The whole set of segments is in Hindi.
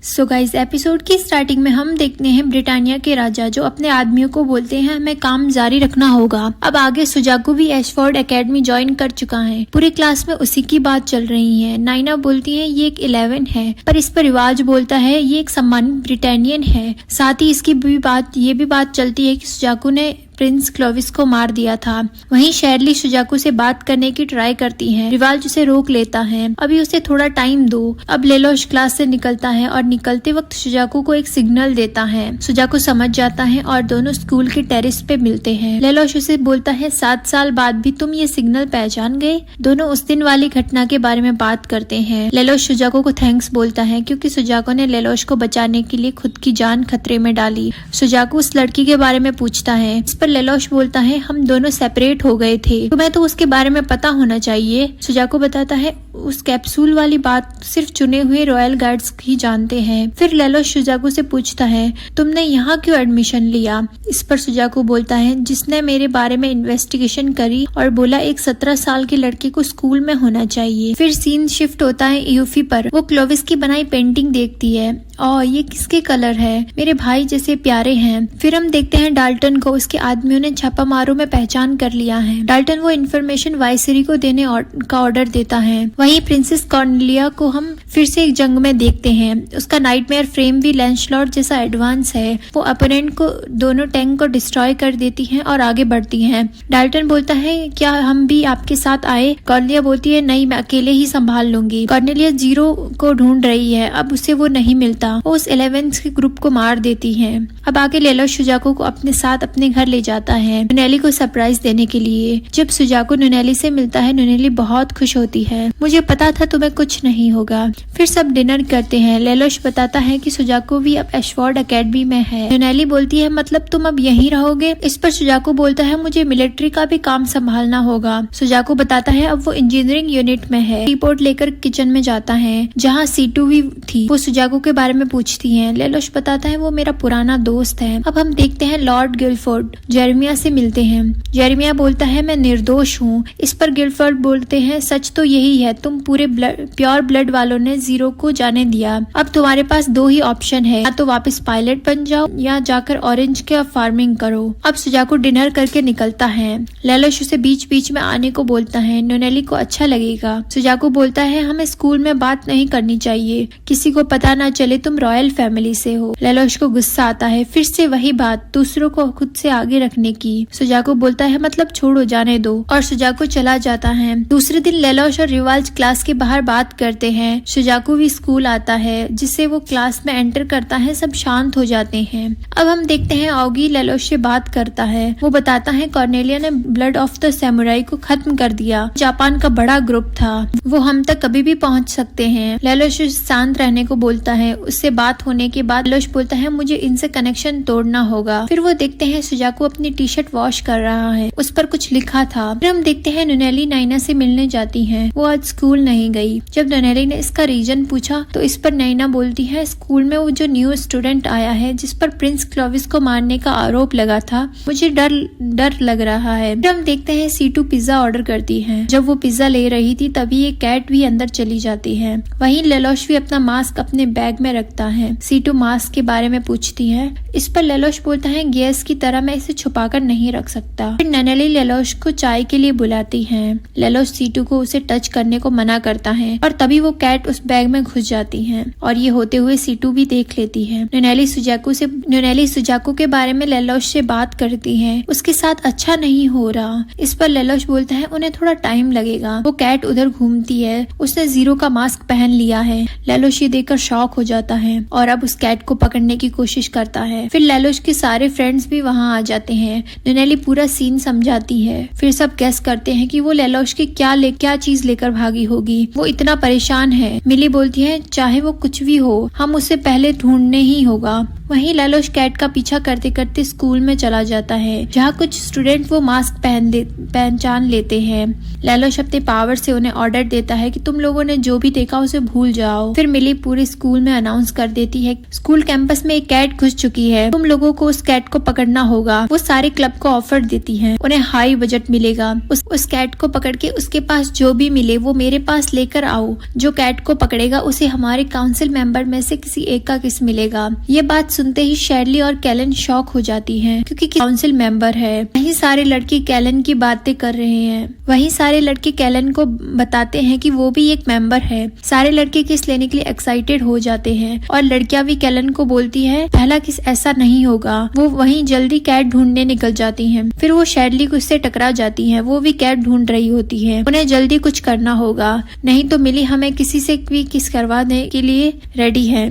सो गाइस, एपिसोड की स्टार्टिंग में हम देखते हैं ब्रिटानिया के राजा जो अपने आदमियों को बोलते हैं हमें काम जारी रखना होगा। अब आगे सुजाकू भी एशफोर्ड एकेडमी ज्वाइन कर चुका है। पूरी क्लास में उसी की बात चल रही है। नाइना बोलती है ये एक 11 है, पर इस पर रिवाज बोलता है ये एक सम्मानित ब्रिटानियन है। साथ ही इसकी भी बात चलती है कि सुजाकू ने प्रिंस क्लोविस को मार दिया था। वहीं शेरली सुजाकू से बात करने की ट्राई करती है। रिवाल्ज उसे रोक लेता है, अभी उसे थोड़ा टाइम दो। अब लेलोश क्लास से निकलता है और निकलते वक्त सुजाकू को एक सिग्नल देता है। सुजाकू समझ जाता है और दोनों स्कूल के टेरेस पे मिलते हैं। लेलोश उसे बोलता है 7 साल बाद भी तुम ये सिग्नल पहचान गए। दोनों उस दिन वाली घटना के बारे में बात करते हैं। लेलोश सुजाकू को थैंक्स बोलता है क्योंकि सुजाकू ने लेलोश को बचाने के लिए खुद की जान खतरे में डाली। सुजाकू उस लड़की के बारे में पूछता है, इस पर लेलोश बोलता है हम दोनों सेपरेट हो गए थे, तुम्हें तो उसके बारे में पता होना चाहिए। सुजाकू बताता है उस कैप्सूल वाली बात सिर्फ चुने हुए रॉयल गार्ड्स ही जानते हैं। फिर लेलोश सुजाकू से पूछता है तुमने यहाँ क्यों एडमिशन लिया। इस पर सुजाकू बोलता है जिसने मेरे बारे में इन्वेस्टिगेशन करी और बोला एक 17 साल के लड़के को स्कूल में होना चाहिए। फिर सीन शिफ्ट होता है यूफी पर। वो क्लोविस की बनाई पेंटिंग देखती है और ये किसके कलर है, मेरे भाई जैसे प्यारे हैं। फिर हम देखते हैं डाल्टन को उसके आदमियों ने छापामारों में पहचान कर लिया है। डाल्टन वो इन्फॉर्मेशन वाइसरी को देने का ऑर्डर देता है। वहीं प्रिंसेस कॉर्नेलिया को हम फिर से एक जंग में देखते हैं। उसका नाइटमेयर फ्रेम भी लैंसलॉट जैसा एडवांस है। वो अपोनेंट को दोनों टैंक को डिस्ट्रॉय कर देती है और आगे बढ़ती है। डाल्टन बोलता है क्या हम भी आपके साथ आए। कॉर्नेलिया बोलती है नहीं, मैं अकेले ही संभाल लूंगी। कॉर्नेलिया जीरो को ढूंढ रही है, अब उसे वो नहीं मिलता। वो उस 11 के ग्रुप को मार देती है। अब आगे लेलोश सुजाकू को अपने साथ अपने घर ले जाता है नुनेली को सरप्राइज देने के लिए। जब सुजाकू नुनेली से मिलता है नुनेली बहुत खुश होती है, मुझे पता था तुम्हें कुछ नहीं होगा। फिर सब डिनर करते हैं। लेलोश बताता है कि सुजाकू भी अब एशफोर्ड एकेडमी में है। नुनेली बोलती है मतलब तुम अब यहीं रहोगे। इस पर सुजाकू बोलता है मुझे मिलिट्री का भी काम संभालना होगा। सुजाकू बताता है अब वो इंजीनियरिंग यूनिट में है। रिपोर्ट लेकर किचन में जाता है जहाँ C2 भी थी। वो सुजाकू के बारे में पूछती है। लेलोश बताता है वो मेरा पुराना दोस्त है। अब हम देखते हैं लॉर्ड गिलफोर्ड जेरेमिया से मिलते हैं। जेरेमिया बोलता है मैं निर्दोष हूँ। इस पर गिलफोर्ड बोलते हैं सच तो यही है, तुम पूरे प्योर ब्लड वालों ने जीरो को जाने दिया। अब तुम्हारे पास 2 ही ऑप्शन है, या तो वापस पायलट बन जाओ या जाकर ऑरेंज के फार्मिंग करो। अब सुजाकू डिनर करके निकलता है। लेलोश उसे बीच बीच में आने को बोलता है, नुनेली को अच्छा लगेगा। सुजाकू बोलता है हमें स्कूल में बात नहीं करनी चाहिए, किसी को पता ना चले तुम रॉयल फैमिली से हो। लेलोश को गुस्सा आता है, फिर से वही बात, दूसरों को खुद से आगे रखने की। सुजाकू बोलता है मतलब छोड़ो जाने दो, और सुजाकू चला जाता है। दूसरे दिन लेलोश और रिवाल्ज क्लास के बाहर बात करते हैं। सुजाकू भी स्कूल आता है, जिससे वो क्लास में एंटर करता है। सब शांत हो जाते हैं। अब हम देखते हैं ऑगी लेलोश से बात करता है। वो बताता है कॉर्नेलिया ने ब्लड ऑफ द सैमुराई को खत्म कर दिया। जापान का बड़ा ग्रुप था, वो हम तक कभी भी पहुंच सकते हैं। लेलोश शांत रहने को बोलता है। उससे बात होने के बाद लेलोश बोलता है मुझे इनसे कनेक्शन तोड़ना होगा। फिर वो देखते हैं सुजाकू अपनी टी-शर्ट वॉश कर रहा है, उस पर कुछ लिखा था। फिर हम देखते हैं नुनेली नाइना से मिलने जाती है। वो आज स्कूल नहीं गई। जब नुनेली ने इसका रीजन पूछा तो इस पर नाइना बोलती है स्कूल में वो जो न्यू स्टूडेंट आया है जिस पर प्रिंस क्लोविस को मारने का आरोप लगा था, मुझे डर लग रहा है। फिर हम देखते हैं C2 पिज्जा ऑर्डर करती है। जब वो पिज्जा ले रही थी तभी एक कैट भी अंदर चली जाती है। वहीं लेलोश भी अपना मास्क अपने बैग में रखता है। C2 मास्क के बारे में पूछती है। इस पर लेलोश बोलता है गैस की तरह मैं इसे छुपाकर नहीं रख सकता। फिर नुनेली लेलोश को चाय के लिए बुलाती है। लेलोश C2 को उसे टच करने को मना करता है और तभी वो कैट उस बैग में घुस जाती है और ये होते हुए C2 भी देख लेती है। नुनेली सुजाकू के बारे में लेलोश से बात करती है। उसके साथ अच्छा नहीं हो रहा। इस पर लेलोश बोलता है उन्हें थोड़ा टाइम लगेगा। वो कैट उधर घूमती है, उसने जीरो का मास्क पहन लिया है। लेलोश ये देखकर शॉक हो जाता है और अब उस कैट को पकड़ने की कोशिश करता है। फिर लेलोश के सारे फ्रेंड्स भी वहाँ आ जाते हैं। नुनेली पूरा सीन समझाती है। फिर सब गेस करते हैं कि वो लेलोश की क्या चीज लेकर भागी होगी। वो इतना परेशान है। मिली बोलती है चाहे वो कुछ भी हो हम उसे पहले ढूंढने ही होगा। वहीं लैलोश कैट का पीछा करते करते स्कूल में चला जाता है, जहाँ कुछ स्टूडेंट वो मास्क पहचान लेते हैं। लैलोश अपने पावर से उन्हें ऑर्डर देता है कि तुम लोगों ने जो भी देखा उसे भूल जाओ। फिर मिली पूरे स्कूल में अनाउंस कर देती है, स्कूल कैंपस में एक कैट घुस चुकी है, तुम लोगों को उस कैट को पकड़ना होगा। वो सारे क्लब को ऑफर देती है, उन्हें हाई बजट मिलेगा। उस कैट को पकड़ के उसके पास जो भी मिले वो मेरे पास लेकर आओ। जो कैट को पकड़ेगा उसे हमारे काउंसिल मेंबर में से किसी एक का किस मिलेगा। ये बात सुनते ही शैरली और कैलन शॉक हो जाती हैं, क्योंकि काउंसिल मेंबर है। वहीं सारे लड़के कैलन की बातें कर रहे हैं। वहीं सारे लड़के कैलन को बताते हैं कि वो भी एक मेंबर है। सारे लड़के किस लेने के लिए एक्साइटेड हो जाते हैं और लड़कियां भी कैलन को बोलती है पहला किस ऐसा नहीं होगा। वो वहीं जल्दी कैट ढूंढने निकल जाती हैं। फिर वो शैरली को उससे टकरा जाती हैं। वो भी कैट ढूंढ रही होती है। उन्हें जल्दी कुछ करना होगा, नहीं तो मिली हमें किसी से भी किस करवाने के लिए रेडी है।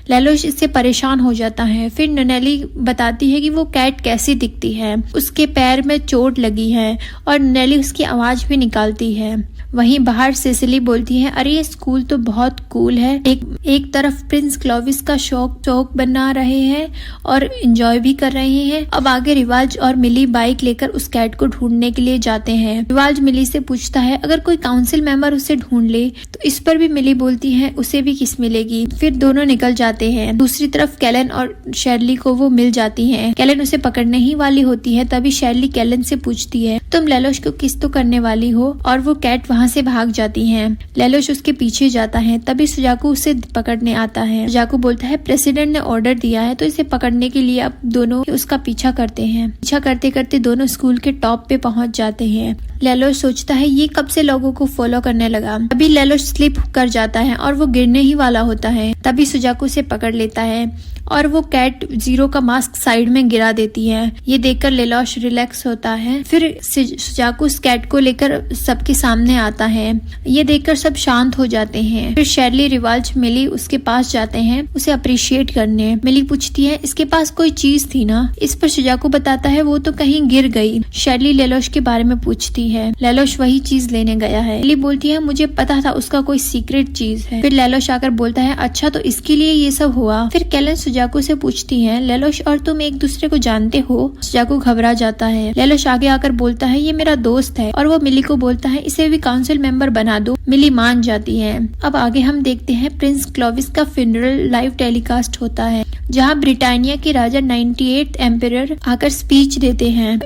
लैलोश इससे परेशान हो जाता है। फिर ननेली बताती है कि वो कैट कैसी दिखती है। उसके पैर में चोट लगी है और ननेली उसकी आवाज भी निकालती है। वहीं बाहर सिसिली बोलती है, अरे ये स्कूल तो बहुत कूल है। एक तरफ प्रिंस क्लोविस का शौक बना रहे हैं और एंजॉय भी कर रहे हैं। अब आगे रिवाज और मिली बाइक लेकर उस कैट को ढूंढने के लिए जाते हैं। रिवाज मिली से पूछता है अगर कोई काउंसिल मेंबर उसे ढूंढ ले तो इस पर भी मिली बोलती है उसे भी किस मिलेगी। फिर दोनों निकल जाते हैं। दूसरी तरफ कैलन और शैरली को वो मिल जाती है। कैलन उसे पकड़ने ही वाली होती है, तभी शैरली कैलन से पूछती है तुम लैलोश को किस तो करने वाली हो, और वो कैट वहाँ से भाग जाती हैं। लैलोश उसके पीछे जाता है, तभी सुजाकू उसे पकड़ने आता है। सुजाकू बोलता है प्रेसिडेंट ने ऑर्डर दिया है तो इसे पकड़ने के लिए अब दोनों उसका पीछा करते हैं। पीछा करते करते दोनों स्कूल के टॉप पे पहुंच जाते हैं। लैलोश सोचता है ये कब से लोगों को फॉलो करने लगा। अभी लैलोश स्लिप कर जाता है और वो गिरने ही वाला होता है, तभी सुजाकू उसे पकड़ लेता है और वो कैट जीरो का मास्क साइड में गिरा देती है। ये देखकर लैलोश रिलैक्स होता है। फिर सुजाकू उस कैट को लेकर सबके सामने आता है। ये देखकर सब शांत हो जाते हैं। फिर शैरली, रिवाज, मिली उसके पास जाते हैं उसे अप्रिशिएट करने। मिली पूछती है इसके पास कोई चीज थी ना। इस पर सुजाकू बताता है वो तो कहीं गिर गई। शैरली लैलोश के बारे में पूछती है। लैलोश वही चीज लेने गया है। मिली बोलती है मुझे पता था उसका कोई सीक्रेट चीज है। फिर लैलोश आकर बोलता है अच्छा तो इसके लिए ये सब हुआ। फिर कैलन सुजाकू से पूछती है लैलोश और तुम एक दूसरे को जानते हो। सुजाकू घबरा जाता है। लैलोश आगे आकर बोलता है ये मेरा दोस्त है, और वो मिली को बोलता है इसे भी काउंसिल मेंबर बना दो। मिली मान जाती है। अब आगे हम देखते हैं प्रिंस क्लोविस का फ्यूनरल लाइव टेलीकास्ट होता है, जहाँ ब्रिटानिया के राजा 98th एम्परर आकर स्पीच देते हैं।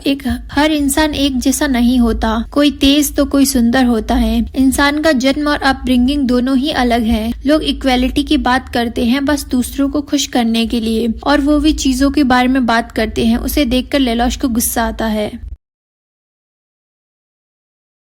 हर इंसान एक जैसा नहीं होता, कोई तेज तो कोई सुंदर होता है। इंसान का जन्म और अपब्रिंगिंग दोनों ही अलग है। लोग इक्वालिटी की बात करते हैं बस दूसरों को खुश करने के लिए, और वो भी चीजों के बारे में बात करते हैं। उसे देखकर लैलोश को गुस्सा आता है।